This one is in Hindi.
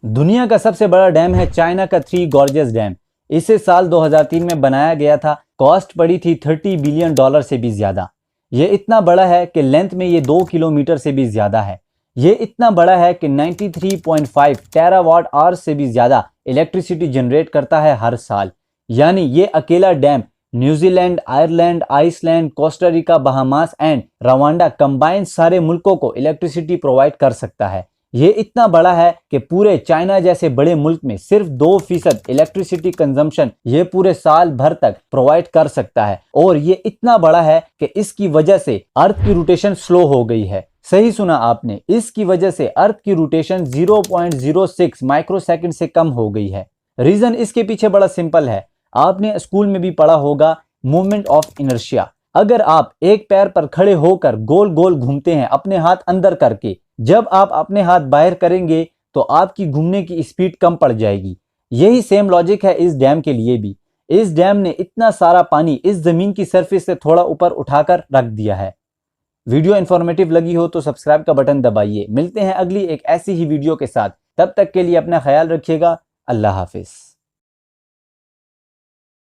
दुनिया का सबसे बड़ा डैम है चाइना का थ्री गॉर्जियस डैम। इसे साल 2003 में बनाया गया था। कॉस्ट पड़ी थी $30 बिलियन से भी ज्यादा। ये इतना बड़ा है कि लेंथ में ये 2 किलोमीटर से भी ज्यादा है। ये इतना बड़ा है कि 93.5 टेरावाट आवर से भी ज्यादा इलेक्ट्रिसिटी जनरेट करता है हर साल। यानी ये अकेला dam New Zealand, Ireland, Iceland, Costa Rica, Bahamas and Rwanda combined सारे मुल्कों को इलेक्ट्रिसिटी प्रोवाइड कर सकता है। ये इतना बड़ा है कि पूरे चाइना जैसे बड़े मुल्क में सिर्फ 2% इलेक्ट्रिसिटी कंजम्पशन ये पूरे साल भर तक प्रोवाइड कर सकता है। और ये इतना बड़ा है कि इसकी वजह से अर्थ की रोटेशन स्लो हो गई है। सही सुना आपने, इसकी वजह से अर्थ की रोटेशन 0.06 माइक्रोसेकंड से कम हो गई है। रीजन इसके पीछे बड़ा सिंपल है। आपने स्कूल में भी पढ़ा होगा मूवमेंट ऑफ इनर्शिया। अगर आप एक पैर पर खड़े होकर गोल गोल घूमते हैं अपने हाथ अंदर करके, जब आप अपने हाथ बाहर करेंगे तो आपकी घूमने की स्पीड कम पड़ जाएगी। यही सेम लॉजिक है इस डैम के लिए भी। इस डैम ने इतना सारा पानी इस जमीन की सरफेस से थोड़ा ऊपर उठाकर रख दिया है। वीडियो इंफॉर्मेटिव लगी हो तो सब्सक्राइब का बटन दबाइए। मिलते हैं अगली एक ऐसी ही वीडियो के साथ। तब तक के लिए अपना ख्याल रखिएगा। अल्लाह हाफिज।